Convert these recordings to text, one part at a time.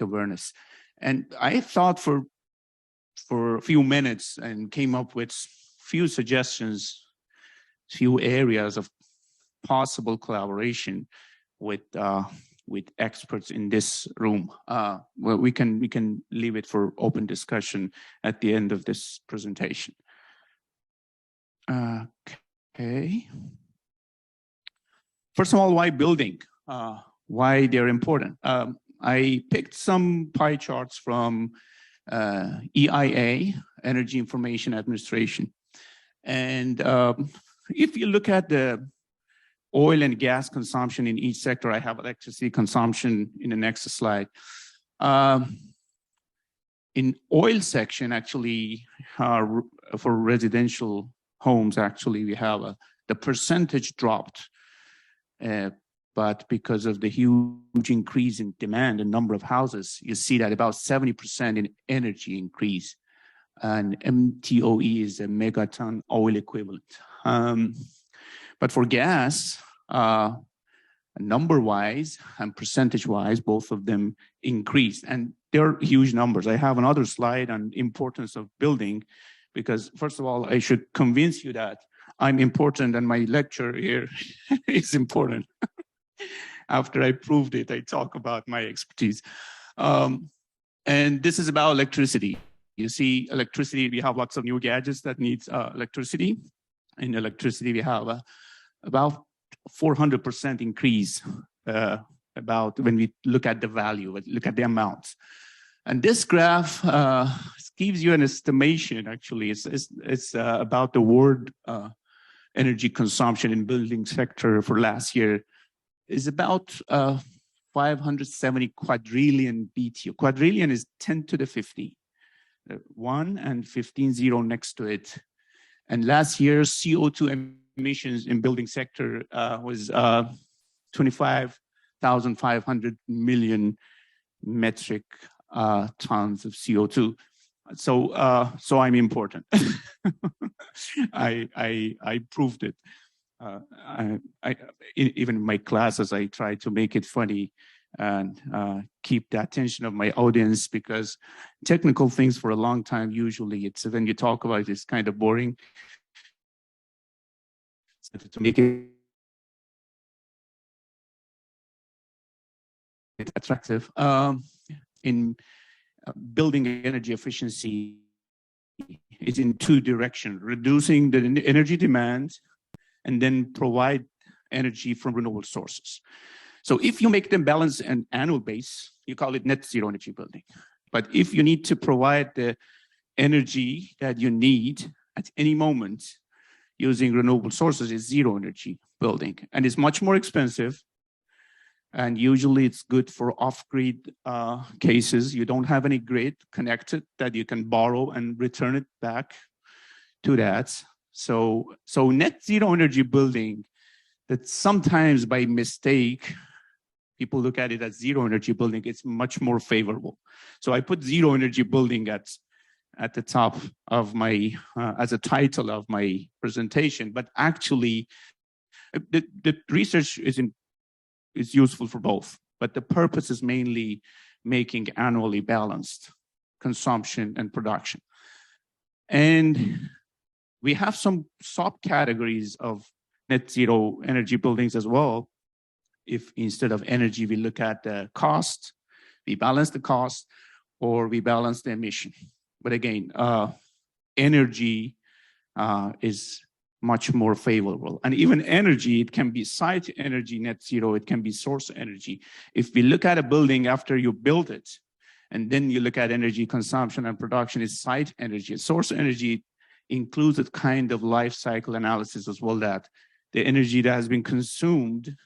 awareness. And I thought for a few minutes and came up with few suggestions, few areas of possible collaboration with experts in this room. Well, we can leave it for open discussion at the end of this presentation. Okay. First of all, why building? Why they're important? I picked some pie charts from EIA, Energy Information Administration. And if you look at the oil and gas consumption in each sector, I have electricity consumption in the next slide. In oil section, actually, for residential homes, actually, we have the percentage dropped. But because of the huge increase in demand and number of houses, you see that about 70% in energy increase. And MTOE is a megaton oil equivalent. But for gas, number-wise and percentage-wise, both of them increased. And they're huge numbers. I have another slide on importance of building, because first of all, I should convince you that I'm important and my lecture here is important. After I proved it, I talk about my expertise. And this is about electricity. You see, electricity, we have lots of new gadgets that needs electricity. In electricity, we have about 400% increase about when we look at the value, look at the amounts. And this graph gives you an estimation, actually. It's about the world energy consumption in building sector for last year is about 570 quadrillion BTU. Quadrillion is 10 to the 50. 1 and 15 zero next to it. And last year, CO2 emissions in building sector was 25,500 million metric tons of CO2. So I'm important. I proved it. Even in my classes, I try to make it funny and keep the attention of my audience, because technical things for a long time, usually it's when you talk about it, it's kind of boring. So to make it attractive, in building energy efficiency is in two directions: reducing the energy demand and then provide energy from renewable sources. So if you make them balance an annual base, you call it net zero energy building. But if you need to provide the energy that you need at any moment using renewable sources, it's zero energy building. And it's much more expensive. And usually it's good for off-grid cases. You don't have any grid connected that you can borrow and return it back to that. So net zero energy building, that sometimes by mistake, people look at it as zero energy building, it's much more favorable. So I put zero energy building at the top of my, as a title of my presentation, but actually the research is useful for both, but the purpose is mainly making annually balanced consumption and production. And we have some subcategories of net zero energy buildings as well. If instead of energy, we look at the cost, we balance the cost, or we balance the emission. But again, energy is much more favorable. And even energy, it can be site energy net zero, it can be source energy. If we look at a building after you build it, and then you look at energy consumption and production, is site energy. Source energy includes a kind of life cycle analysis as well, that the energy that has been consumed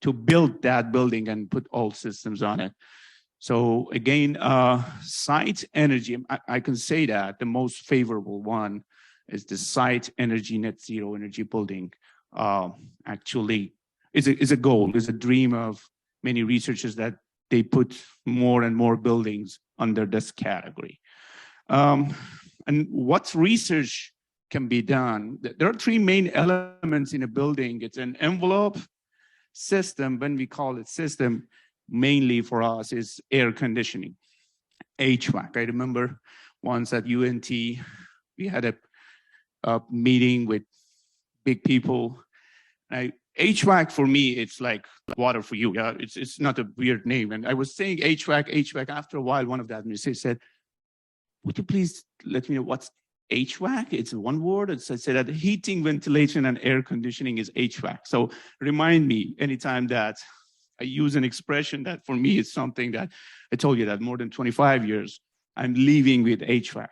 to build that building and put all systems on it. So again, site energy, I can say that the most favorable one is the site energy net zero energy building. Actually, is a goal, is a dream of many researchers that they put more and more buildings under this category. And what research can be done? There are three main elements in a building. It's an envelope, system, when we call it system, mainly for us is air conditioning, HVAC. I remember once at UNT, we had a meeting with big people. HVAC for me, it's like water for you. Yeah, it's not a weird name. And I was saying HVAC. After a while, one of the administrators said, "Would you please let me know what's HVAC?" It's one word. I said that heating, ventilation, and air conditioning is HVAC. So remind me anytime that I use an expression that for me is something that I told you that more than 25 years, I'm living with HVAC.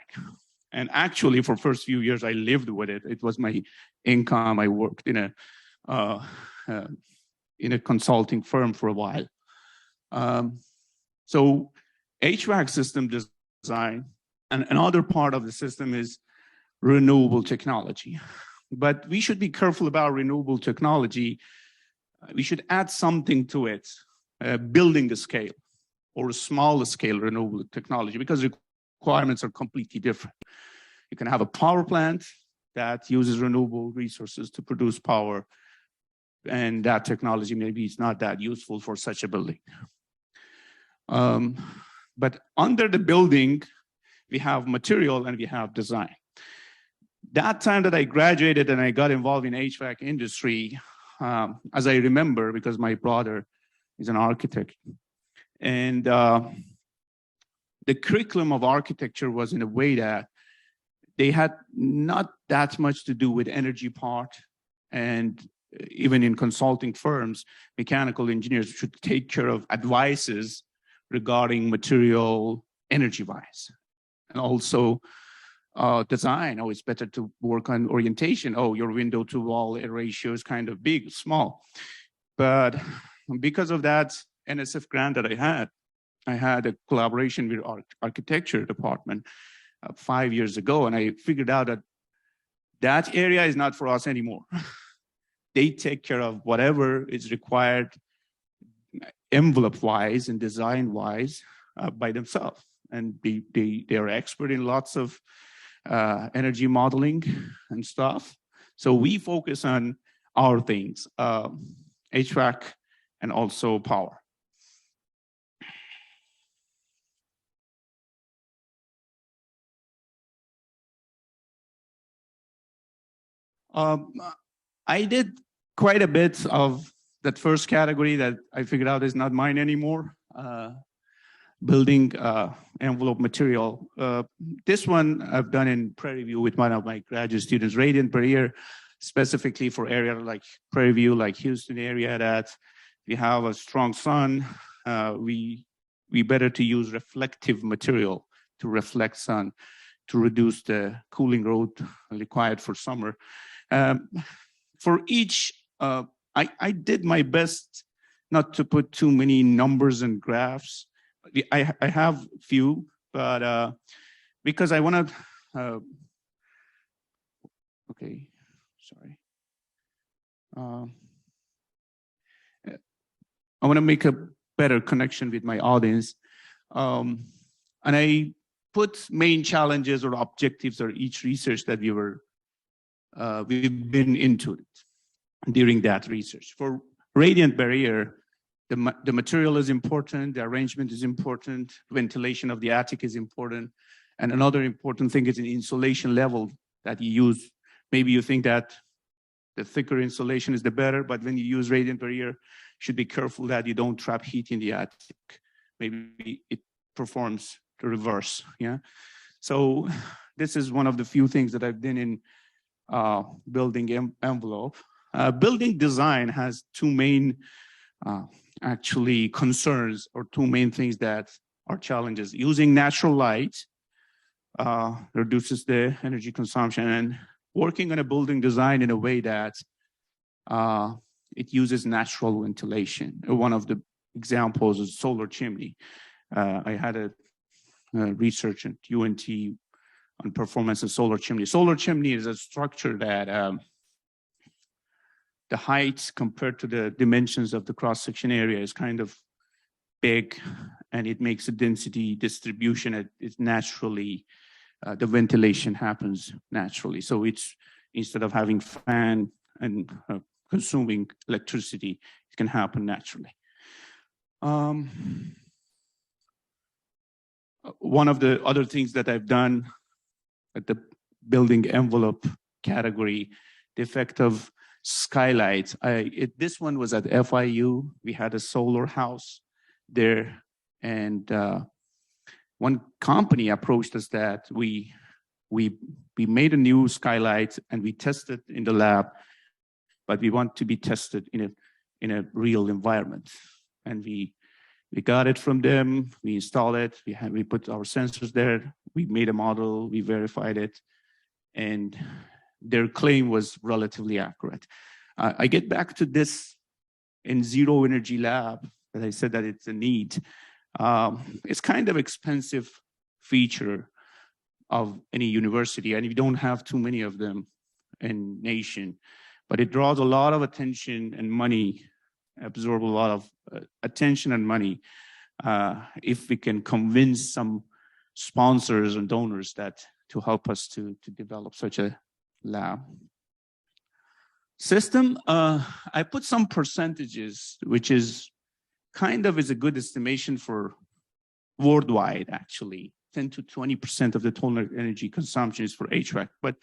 And actually, for first few years, I lived with it. It was my income. I worked in a consulting firm for a while. So HVAC system design, and another part of the system is renewable technology. But we should be careful about renewable technology. We should add something to it, building a scale or a smaller scale renewable technology, because requirements are completely different. You can have a power plant that uses renewable resources to produce power, and that technology maybe is not that useful for such a building. But under the building, we have material and we have design. That time that I graduated and I got involved in HVAC industry, as I remember, because my brother is an architect, and the curriculum of architecture was in a way that they had not that much to do with energy part, and even in consulting firms, mechanical engineers should take care of advices regarding material energy-wise. And also design, it's better to work on orientation. Your window to wall ratio is kind of big, small. But because of that NSF grant that I had a collaboration with our architecture department 5 years ago, and I figured out that area is not for us anymore. They take care of whatever is required envelope-wise and design-wise by themselves. And they are expert in lots of energy modeling and stuff. So we focus on our things, HVAC and also power. I did quite a bit of that first category that I figured out is not mine anymore. Building envelope material. This one I've done in Prairie View with one of my graduate students, radiant barrier, specifically for area like Prairie View, like Houston area, that we have a strong sun. We better to use reflective material to reflect sun to reduce the cooling load required for summer. For each, I did my best not to put too many numbers and graphs. I have few, but because I want to, okay, sorry. I want to make a better connection with my audience. And I put main challenges or objectives or each research that we've been into it during that research. For radiant barrier, the material is important, the arrangement is important, ventilation of the attic is important, and another important thing is an insulation level that you use. Maybe you think that the thicker insulation is the better, but when you use radiant barrier, you should be careful that you don't trap heat in the attic. Maybe it performs the reverse, yeah? So this is one of the few things that I've done in building envelope. Building design has two main actually concerns, or two main things that are challenges. Using natural light reduces the energy consumption, and working on a building design in a way that it uses natural ventilation. One of the examples is solar chimney. I had a research at UNT on performance of solar chimney. Solar chimney is a structure that the height compared to the dimensions of the cross-section area is kind of big, and it makes a density distribution. It's naturally, the ventilation happens naturally. So it's, instead of having fan and consuming electricity, it can happen naturally. Um, One of the other things that I've done at the building envelope category, the effect of skylights. This one was at FIU. We had a solar house there, and one company approached us that we made a new skylight and we tested in the lab, but we want to be tested in a real environment. And we got it from them, we installed it, we put our sensors there, we made a model, we verified it, and their claim was relatively accurate. I get back to this in zero energy lab, that I said that it's a need. It's kind of expensive feature of any university, and we don't have too many of them in nation, but it draws a lot of attention and money, absorb a lot of attention and money if we can convince some sponsors and donors that to help us to develop such a lab. System, I put some percentages, which is kind of is a good estimation for worldwide, actually. 10 to 20% of the total energy consumption is for HVAC, but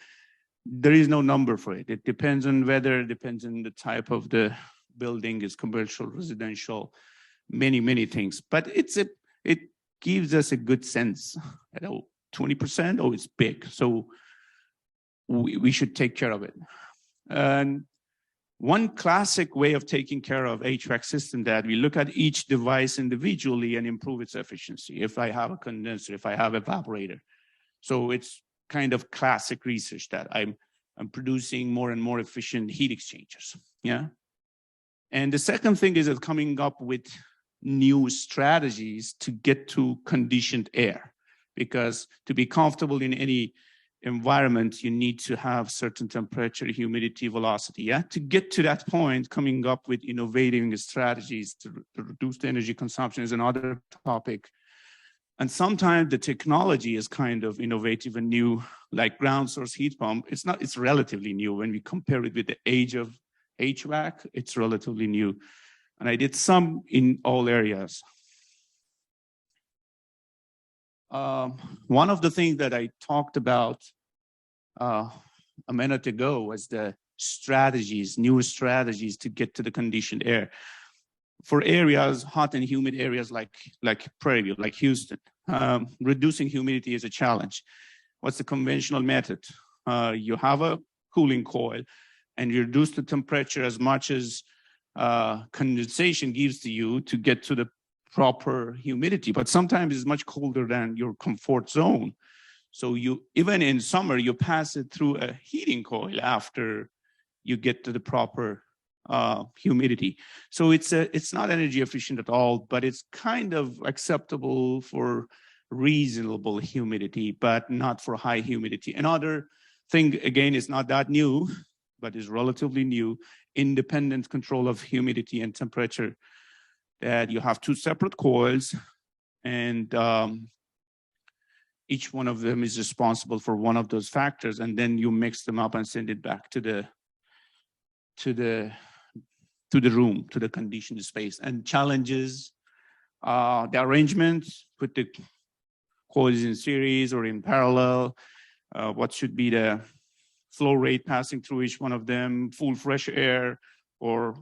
there is no number for it. It depends on weather, depends on the type of the building, is commercial, residential, many things. But it gives us a good sense. 20%, oh, it's big. So we should take care of it. And one classic way of taking care of HVAC system that we look at each device individually and improve its efficiency. If I have a condenser, if I have an evaporator. So it's kind of classic research that I'm producing more and more efficient heat exchangers, yeah? And the second thing is that coming up with new strategies to get to conditioned air, because to be comfortable in any environment, you need to have certain temperature, humidity, velocity, yeah? To get to that point, coming up with innovating strategies to reduce the energy consumption is another topic. And sometimes the technology is kind of innovative and new, like ground source heat pump. It's relatively new when we compare it with the age of HVAC, it's relatively new. And I did some in all areas. One of the things that I talked about a minute ago was the strategies, new strategies to get to the conditioned air. For areas, hot and humid areas like Prairie View, like Houston, reducing humidity is a challenge. What's the conventional method? You have a cooling coil and you reduce the temperature as much as condensation gives to you to get to the proper humidity, but sometimes it's much colder than your comfort zone. So even in summer, you pass it through a heating coil after you get to the proper humidity. So it's not energy efficient at all, but it's kind of acceptable for reasonable humidity, but not for high humidity. Another thing, again, is not that new, but is relatively new, independent control of humidity and temperature, that you have two separate coils and each one of them is responsible for one of those factors, and then you mix them up and send it back to the room, to the conditioned space. And challenges, the arrangement, put the coils in series or in parallel, what should be the flow rate passing through each one of them, full fresh air or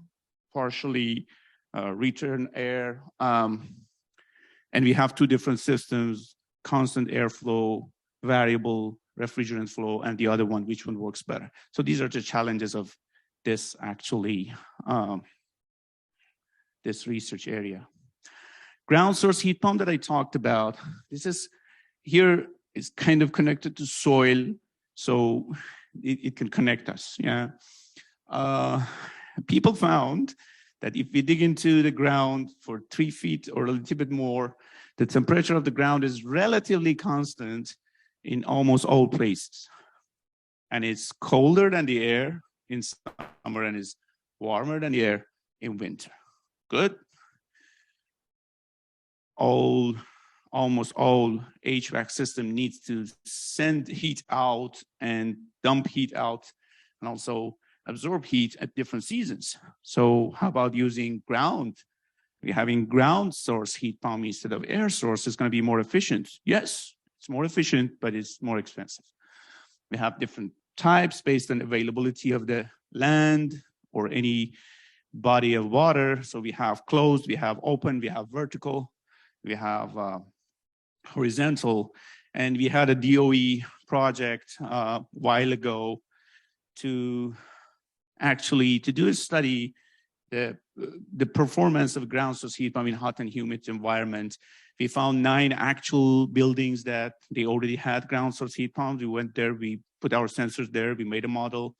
partially return air. And we have two different systems, constant airflow, variable refrigerant flow, and the other one, which one works better. So these are the challenges of this actually, this research area. Ground source heat pump that I talked about, here is kind of connected to soil, so it can connect us, yeah. People found that if we dig into the ground for 3 feet or a little bit more, the temperature of the ground is relatively constant in almost all places. And it's colder than the air in summer and is warmer than the air in winter. Good. Almost all HVAC system needs to send heat out and dump heat out and also absorb heat at different seasons. So how about using ground Having ground source heat pump instead of air source is going to be more efficient. Yes, it's more efficient, but it's more expensive. We have different types based on availability of the land or any body of water. So we have closed, we have open, we have vertical, we have horizontal. And we had a DOE project a while ago to do a study the performance of ground source heat pump in hot and humid environment. We found 9 actual buildings that they already had ground source heat pumps. We went there, we put our sensors there, we made a model,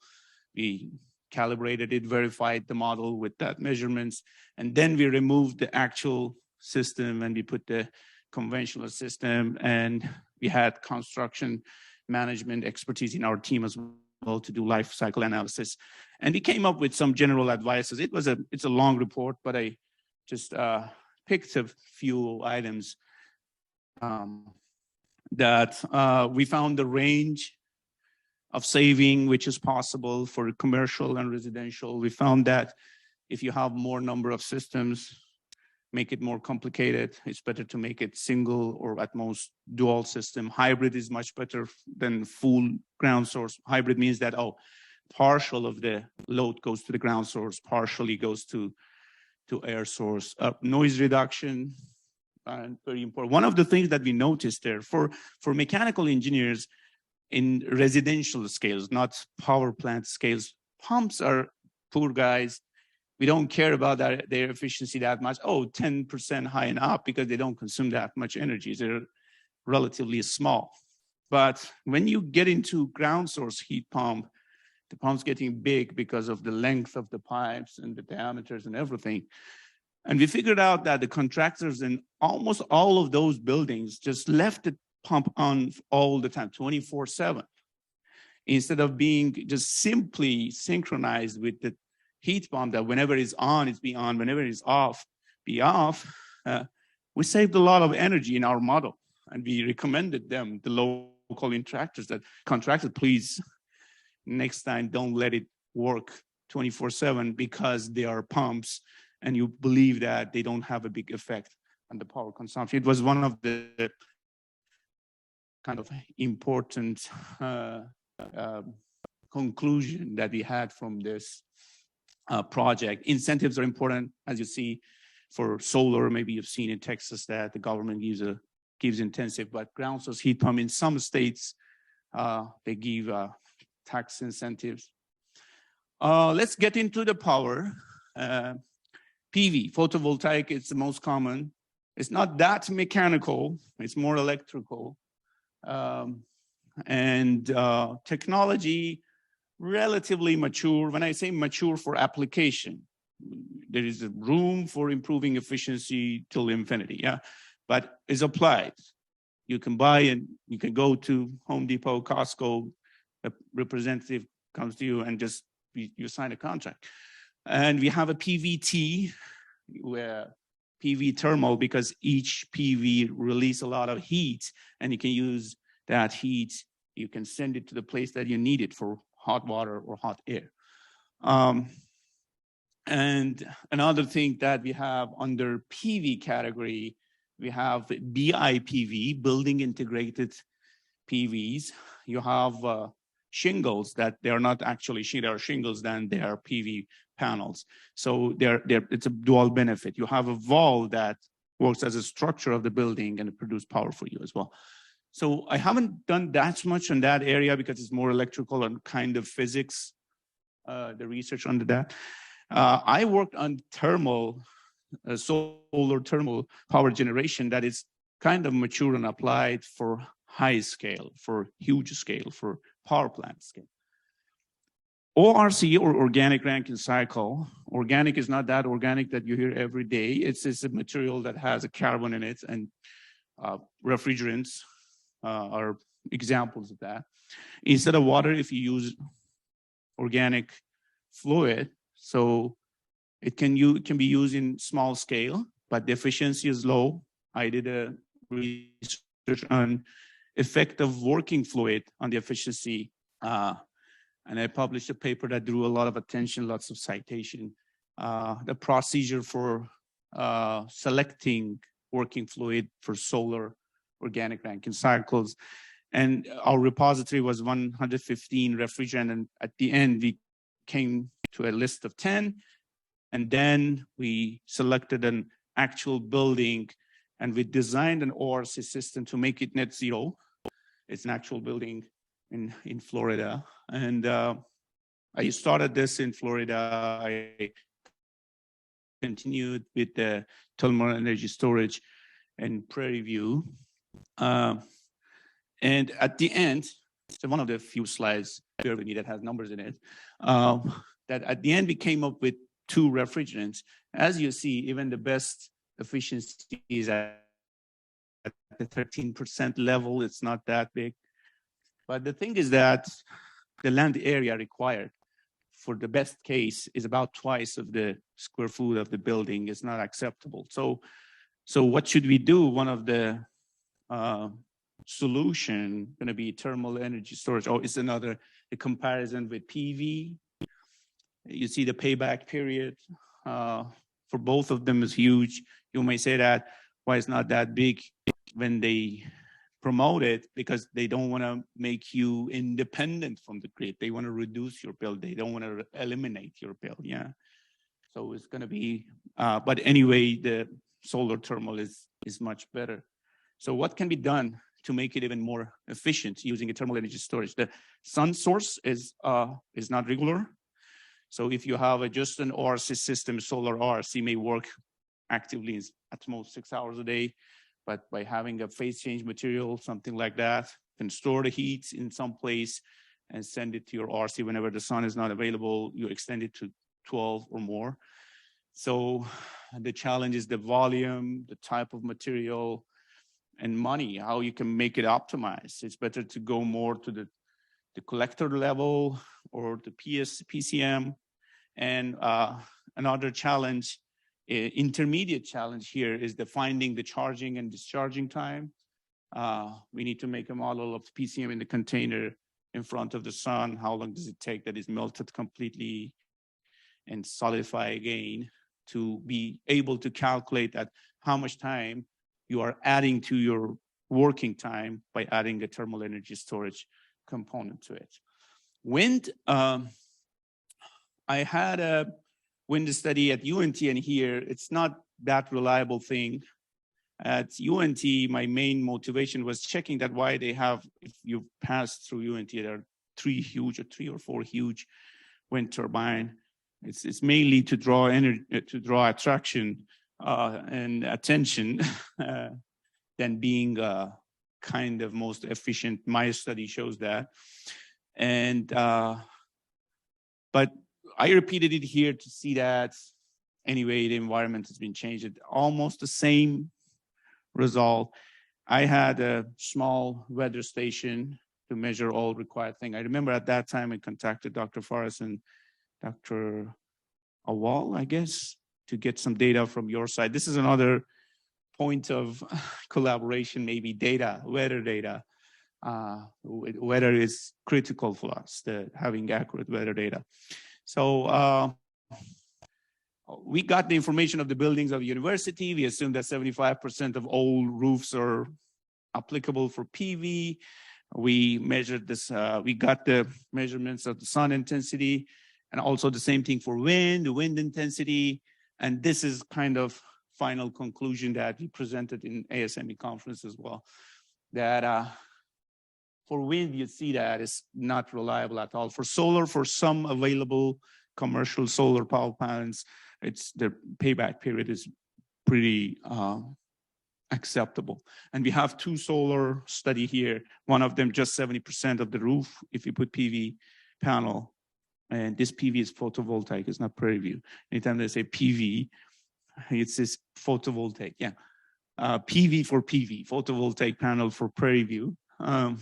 we calibrated it, verified the model with that measurements, and then we removed the actual system and we put the conventional system, and we had construction management expertise in our team as well to do life cycle analysis. And we came up with some general advices. It's a long report, but I just picked a few items that we found the range of saving, which is possible for commercial and residential. We found that if you have more number of systems, make it more complicated. It's better to make it single or at most dual system. Hybrid is much better than full ground source. Hybrid means that, partial of the load goes to the ground source, partially goes to air source. Noise reduction, very important. One of the things that we noticed there for mechanical engineers in residential scales, not power plant scales, pumps are poor guys. We don't care about their efficiency that much. 10% high and up because they don't consume that much energy. They're relatively small. But when you get into ground source heat pump, the pump's getting big because of the length of the pipes and the diameters and everything. And we figured out that the contractors in almost all of those buildings just left the pump on all the time, 24/7, instead of being just simply synchronized with the heat pump that whenever it's on, it's be on, whenever it's off, be off. We saved a lot of energy in our model, and we recommended them, the local contractors, please, next time, don't let it work 24/7 because they are pumps and you believe that they don't have a big effect on the power consumption. It was one of the kind of important conclusion that we had from this project. Incentives are important, as you see, for solar. Maybe you've seen in Texas that the government gives intensive, but ground source heat pump in some states, they give tax incentives. Let's get into the power. PV, photovoltaic, it's the most common. It's not that mechanical, it's more electrical. Technology, relatively mature. When I say mature for application, there is a room for improving efficiency till infinity, but it's applied. You can buy and you can go to Home Depot, Costco, a representative comes to you and just you sign a contract. And we have a PVT, where PV thermal, because each PV release a lot of heat, and you can use that heat, you can send it to the place that you need it for hot water or hot air. And another thing that we have under PV category, we have BIPV, building integrated PVs. You have shingles that they are not actually shingles, then they are PV panels. So it's a dual benefit. You have a wall that works as a structure of the building and it produces power for you as well. So I haven't done that much in that area because it's more electrical and kind of physics, the research under that. I worked on thermal, solar thermal power generation that is kind of mature and applied for high scale, for huge scale, for power plant scale. ORC, or organic Rankine cycle. Organic is not that organic that you hear every day. It's a material that has a carbon in it, and refrigerants are examples of that. Instead of water, if you use organic fluid, so it can be used in small scale, but the efficiency is low. I did a research on effect of working fluid on the efficiency, and I published a paper that drew a lot of attention, lots of citation. The procedure for selecting working fluid for solar organic Rankine cycles. And our repository was 115 refrigerant. And at the end, we came to a list of 10. And then we selected an actual building, and we designed an ORC system to make it net zero. It's an actual building in Florida. And I started this in Florida. I continued with the thermal energy storage in Prairie View. And at the end, so one of the few slides here with me that has numbers in it, that at the end we came up with 2 refrigerants. As you see, even the best efficiency is at the 13% level. It's not that big. But the thing is that the land area required for the best case is about twice of the square foot of the building. Is not acceptable. So what should we do? One of the solution going to be thermal energy storage. Oh, it's another a comparison with PV. You see the payback period for both of them is huge. You may say that why it's not that big when they promote it, because they don't want to make you independent from the grid. They want to reduce your bill. They don't want to eliminate your bill. Yeah. So it's going to be, but anyway, the solar thermal is much better. So what can be done to make it even more efficient using a thermal energy storage? The sun source is not regular. So if you have just an ORC system, solar RC may work actively at most 6 hours a day, but by having a phase change material, something like that, can store the heat in some place and send it to your RC whenever the sun is not available. You extend it to 12 or more. So the challenge is the volume, the type of material, and money, how you can make it optimized. It's better to go more to the collector level or the PCM. And another challenge, intermediate challenge here, is finding the charging and discharging time. We need to make a model of the PCM in the container in front of the sun. How long does it take that is melted completely and solidify again, to be able to calculate that how much time you are adding to your working time by adding a thermal energy storage component to it. Wind, I had a wind study at UNT, and here it's not that reliable thing. At UNT, my main motivation was checking that why they have, if you pass through UNT, there are 3 or 4 huge wind turbine. It's mainly to draw energy, to draw attraction and attention than being kind of most efficient. My study shows that. And but I repeated it here to see that anyway, the environment has been changed. It's almost the same result. I had a small weather station to measure all required things. I remember at that time I contacted Dr. Faris and Dr. Awal, I guess, to get some data from your side. This is another point of collaboration, maybe data, weather data. Weather is critical for us, having accurate weather data. So we got the information of the buildings of the university. We assumed that 75% of all roofs are applicable for PV. We measured this, we got the measurements of the sun intensity, and also the same thing for wind, the wind intensity. And this is kind of final conclusion that we presented in ASME conference as well, that for wind, you see that it's not reliable at all. For solar, for some available commercial solar power plants, the payback period is pretty acceptable. And we have 2 solar study here. One of them just 70% of the roof if you put PV panel. And this PV is photovoltaic, it's not Prairie View. Anytime they say PV, it's this photovoltaic, yeah. PV for PV, photovoltaic panel for Prairie View. And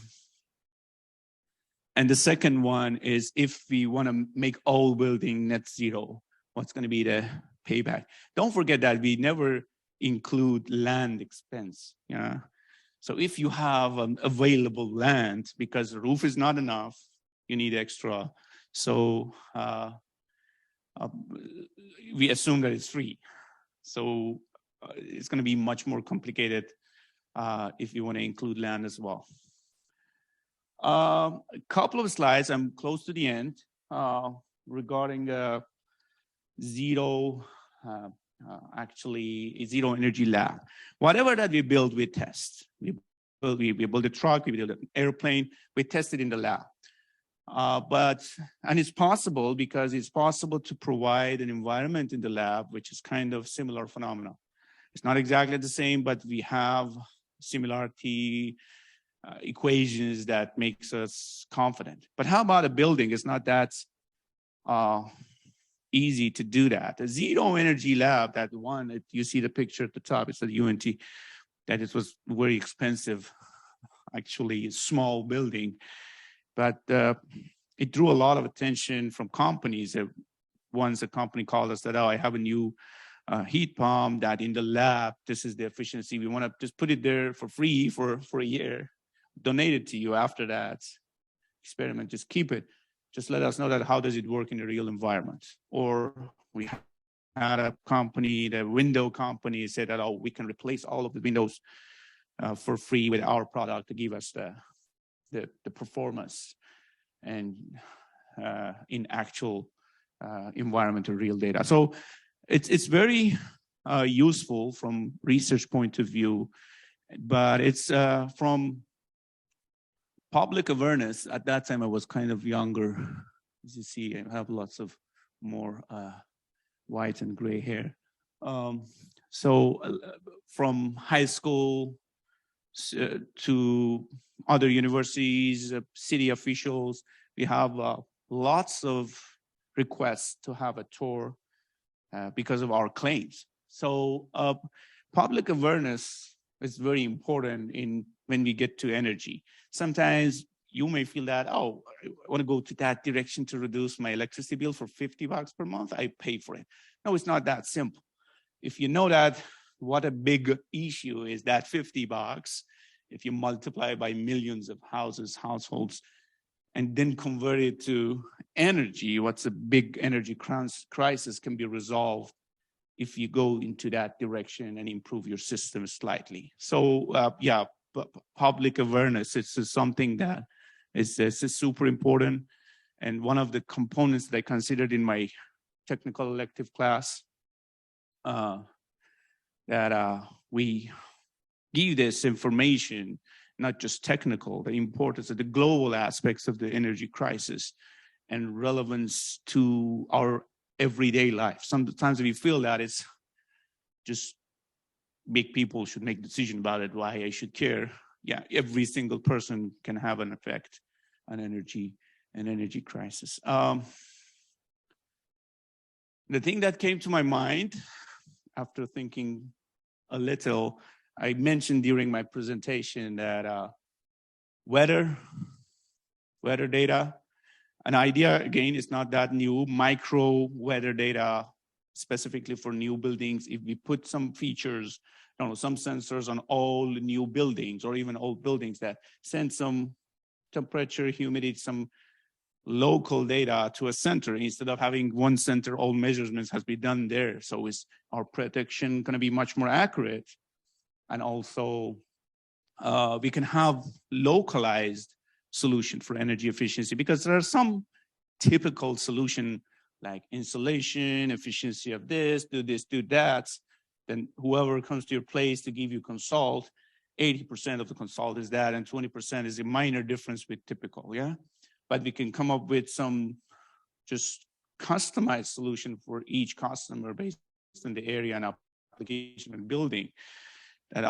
the second one is if we want to make all building net zero, what's going to be the payback? Don't forget that we never include land expense. Yeah. So if you have available land, because the roof is not enough, you need extra. So we assume that it's free. So it's going to be much more complicated if you want to include land as well. A couple of slides, I'm close to the end, regarding zero energy lab. Whatever that we build, we test. We build a truck, we build an airplane, we test it in the lab. And it's possible because it's possible to provide an environment in the lab which is kind of similar phenomena. It's not exactly the same, but we have similarity equations that makes us confident. But how about a building? It's not that easy to do that. A zero energy lab, that one, you see the picture at the top, it's at UNT, that it was very expensive, actually a small building, but it drew a lot of attention from companies. Once a company called us that, oh, I have a new heat pump that in the lab, this is the efficiency. We want to just put it there for free for a year, donate it to you after that experiment, just keep it. Just let us know that how does it work in the real environment. Or we had a company, the window company said that, oh, we can replace all of the windows for free with our product to give us the performance and in actual environmental real data. So it's very useful from research point of view, but it's from public awareness. At that time, I was kind of younger. As you see, I have lots of more white and gray hair. So from high school to other universities, city officials, we have lots of requests to have a tour because of our claims. So public awareness is very important when we get to energy. Sometimes you may feel that, oh, I want to go to that direction to reduce my electricity bill for $50 per month, I pay for it. No, it's not that simple. If you know that what a big issue is that $50, if you multiply by millions of households, and then convert it to energy, what's a big energy crisis can be resolved if you go into that direction and improve your system slightly. So yeah, public awareness, it's something that is super important. And one of the components that I considered in my technical elective class, that we give this information, not just technical, the importance of the global aspects of the energy crisis and relevance to our everyday life. Sometimes we feel that it's just big people should make decision about it, why I should care. Yeah, every single person can have an effect on an energy crisis. The thing that came to my mind after thinking a little, I mentioned during my presentation that weather data, an idea, again, is not that new. Micro weather data, specifically for new buildings. If we put some features, I don't know, some sensors on all new buildings or even old buildings that send some temperature, humidity, some local data to a center, instead of having one center, all measurements has been done there. So is our prediction going to be much more accurate? And also we can have localized solution for energy efficiency, because there are some typical solution like insulation, efficiency of this, do that. Then whoever comes to your place to give you consult, 80% of the consult is that, and 20% is a minor difference with typical, yeah? But we can come up with some just customized solution for each customer based on the area and application and building. That,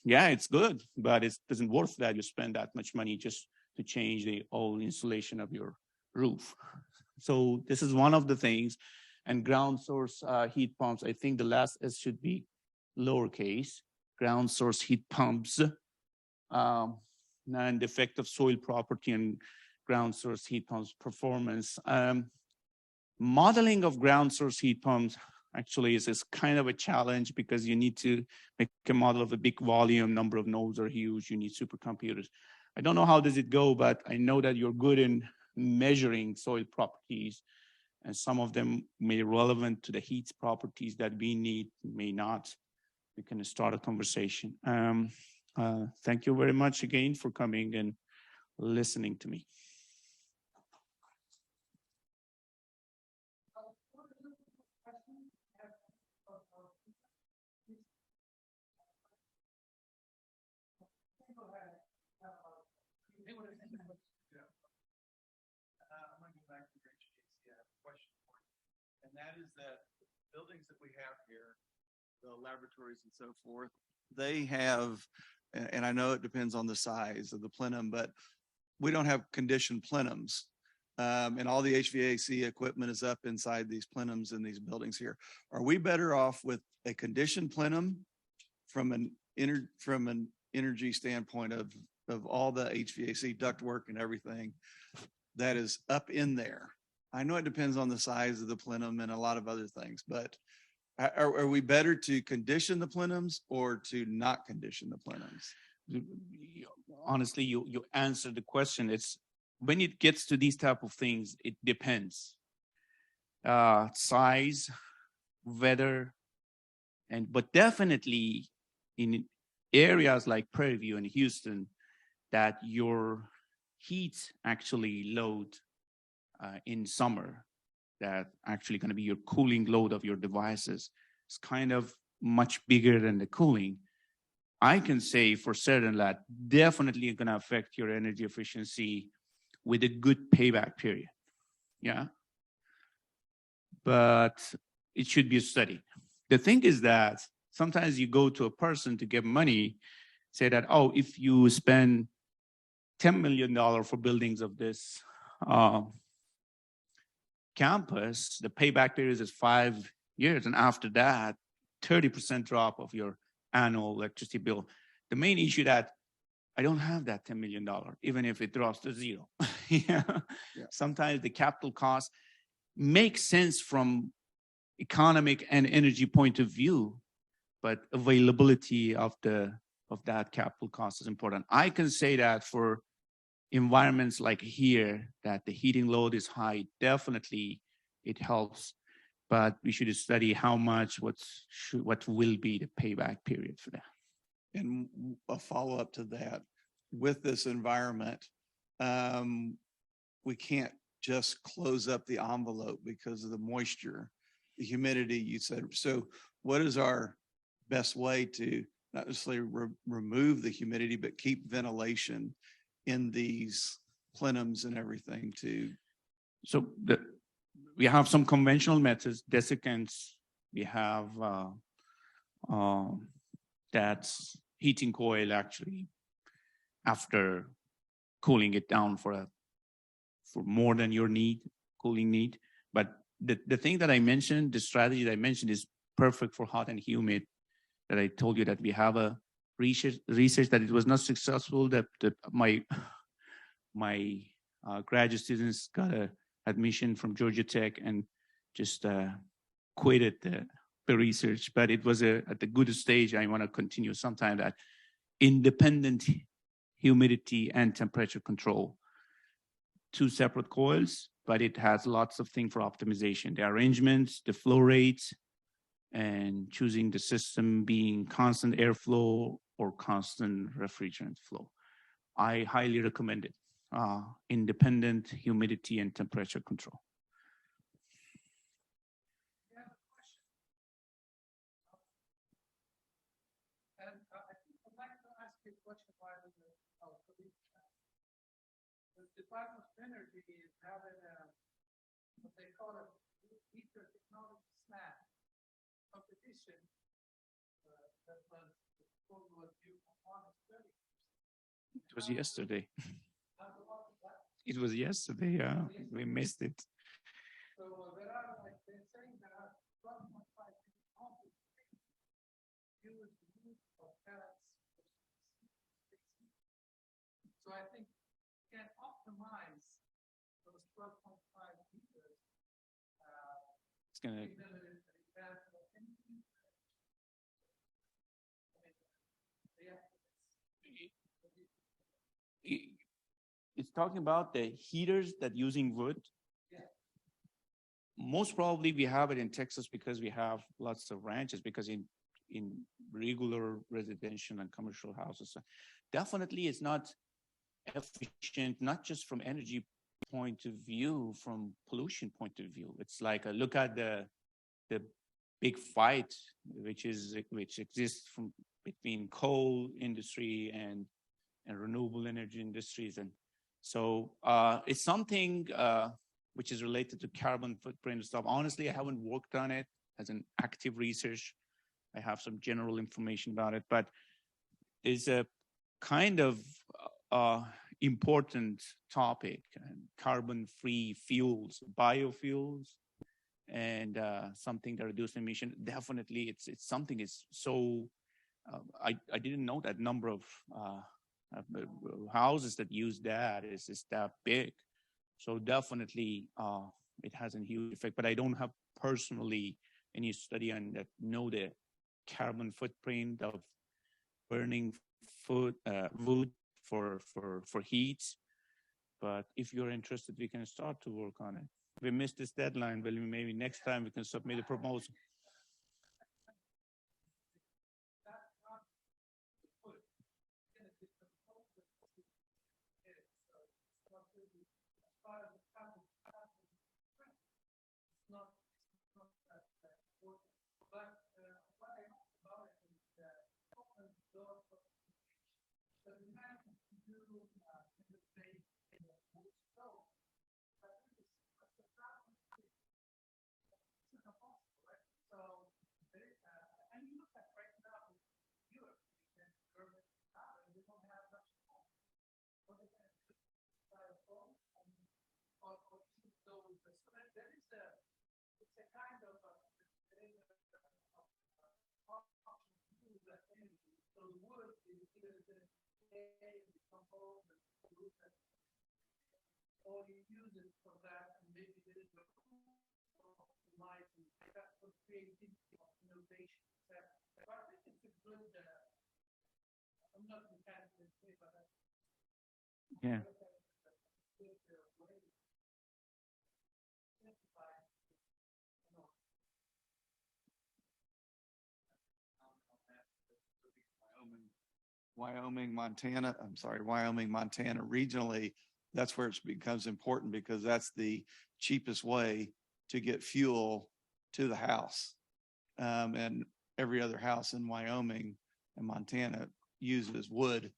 yeah, it's good, but it doesn't worth that you spend that much money just to change the whole insulation of your roof. So this is one of the things. And ground source heat pumps, I think the last S should be lowercase, ground source heat pumps, and the effect of soil property and ground source heat pumps performance. Modeling of ground source heat pumps actually is kind of a challenge, because you need to make a model of a big volume, number of nodes are huge, you need supercomputers. I don't know how does it go, but I know that you're good in measuring soil properties and some of them may be relevant to the heat properties that we need, may not. We can start a conversation. Thank you very much again for coming and listening to me. I'm going to go back to your HVAC. I have a question for you. And that is that buildings that we have here, the laboratories and so forth, they have, and I know it depends on the size of the plenum, but we don't have conditioned plenums. And all the HVAC equipment is up inside these plenums in these buildings here. Are we better off with a conditioned plenum from an energy standpoint of all the HVAC ductwork and everything that is up in there? I know it depends on the size of the plenum and a lot of other things, but are we better to condition the plenums or to not condition the plenums? Honestly, you answered the question. It's when it gets to these type of things, it depends. Size, weather, but definitely in areas like Prairie View and Houston, that your heat actually load in summer, that actually going to be your cooling load of your devices, is kind of much bigger than the cooling. I can say for certain that definitely going to affect your energy efficiency with a good payback period. Yeah. But it should be a study. The thing is that sometimes you go to a person to get money, say that, oh, if you spend $10 million for buildings of this campus, the payback period is 5 years. And after that, 30% drop of your annual electricity bill. The main issue that I don't have that $10 million, even if it drops to zero. Yeah. Sometimes the capital cost makes sense from economic and energy point of view, but availability of that capital cost is important. I can say that for environments like here, that the heating load is high, definitely it helps, but we should study how much, what will be the payback period for that. And a follow-up to that, with this environment, we can't just close up the envelope because of the moisture, the humidity, you said. So what is our best way to not necessarily remove the humidity, but keep ventilation in these plenums and everything too? So we have some conventional methods, desiccants. We have that's heating coil actually after cooling it down for more than your cooling need. But the thing that I mentioned, the strategy that I mentioned is perfect for hot and humid, that I told you that we have a research that it was not successful, that my graduate students got a admission from Georgia Tech and just quitted the research, but it was at the good stage. I want to continue sometime that independent humidity and temperature control, 2 separate coils, but it has lots of things for optimization, the arrangements, the flow rates, and choosing the system being constant airflow or constant refrigerant flow. I highly recommend it. Independent humidity and temperature control. The Department of Energy is having what they call a heater technology snack competition that was due on August 30th. It was yesterday. It was yesterday. We missed it. So there are, like they're saying, there are 12.5 million homes use of pellets. So I think we can optimize those 12.5 meters. It's gonna. It's talking about the heaters that using wood. Yeah. most probably we have it in Texas because we have lots of ranches, because in regular residential and commercial houses, definitely it's not efficient, not just from energy point of view, from pollution point of view. It's like look at the big fight which exists from between coal industry and renewable energy industries. And so it's something which is related to carbon footprint and stuff. Honestly, I haven't worked on it as an active research. I have some general information about it, but it's a kind of important topic, carbon-free fuels, biofuels, and something that reduces emission. Definitely, it's something is so, I didn't know that number of houses that use that is that big. So definitely it has a huge effect, but I don't have personally any study on that, know the carbon footprint of burning wood for heat. But if you're interested, we can start to work on it. We missed this deadline, but maybe next time we can submit a proposal. Or you use it for that, and maybe there is a light, and that's what creativity of innovation. So I think it's a good. I'm not mechanically clear, but Yeah. Wyoming, Montana, regionally, that's where it becomes important, because that's the cheapest way to get fuel to the house. And every other house in Wyoming and Montana uses wood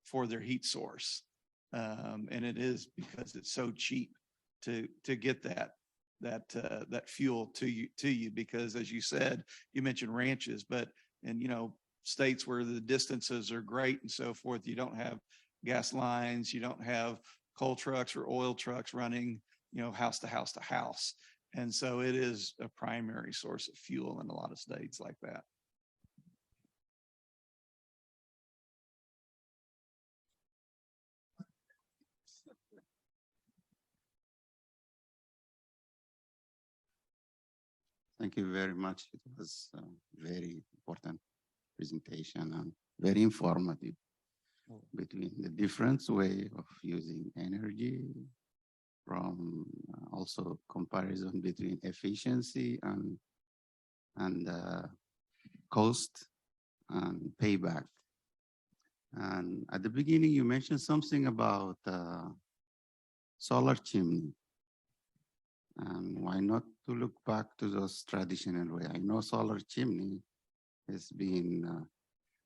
for their heat source. And it is because it's so cheap to get that fuel to you, because as you said, you mentioned ranches, but states where the distances are great and so forth, you don't have gas lines, you don't have coal trucks or oil trucks running, house to house to house. And so it is a primary source of fuel in a lot of states like that. Thank you very much. It was a very important presentation and very informative between the different way of using energy, from also comparison between efficiency and cost and payback. And at the beginning, you mentioned something about solar chimney. And why not to look back to those traditional way? I know solar chimney has been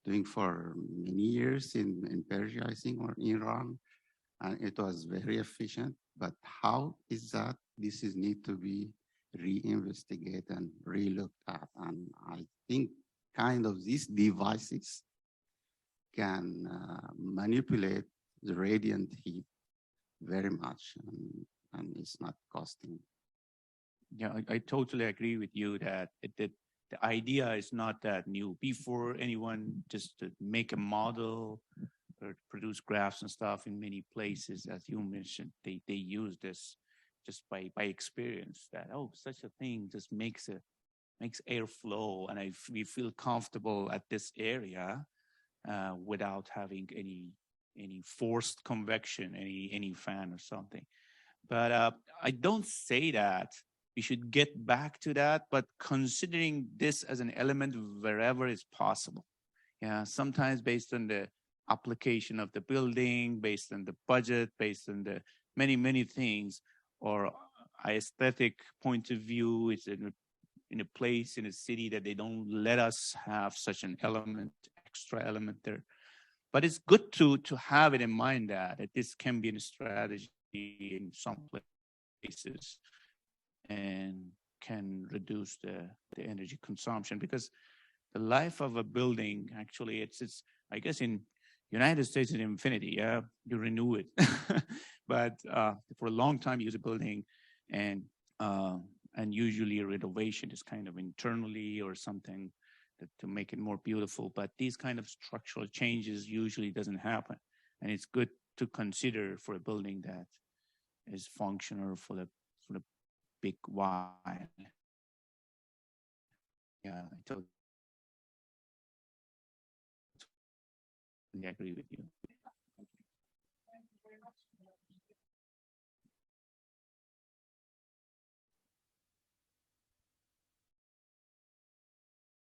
doing for many years in Persia, I think, or Iran, and it was very efficient. But how is that? This is need to be reinvestigated and relooked at. And I think kind of these devices can manipulate the radiant heat very much, and it's not costing. Yeah, I totally agree with you that the idea is not that new. Before anyone just to make a model or produce graphs and stuff in many places, as you mentioned, they use this just by experience, that such a thing just makes airflow, and we feel comfortable at this area without having any forced convection, any fan or something. But I don't say that we should get back to that, but considering this as an element wherever is possible. Yeah, sometimes based on the application of the building, based on the budget, based on the many things, or aesthetic point of view, it's in a place, in a city that they don't let us have such an element, extra element there. But it's good to have it in mind that this can be a strategy in some places and can reduce the energy consumption, because the life of a building, actually, it's I guess in United States it's infinity. Yeah, you renew it, but for a long time you use a building, and usually a renovation is kind of internally or something to make it more beautiful. But these kind of structural changes usually doesn't happen, and it's good to consider for a building that is functional for the big while. Yeah, I totally agree with you.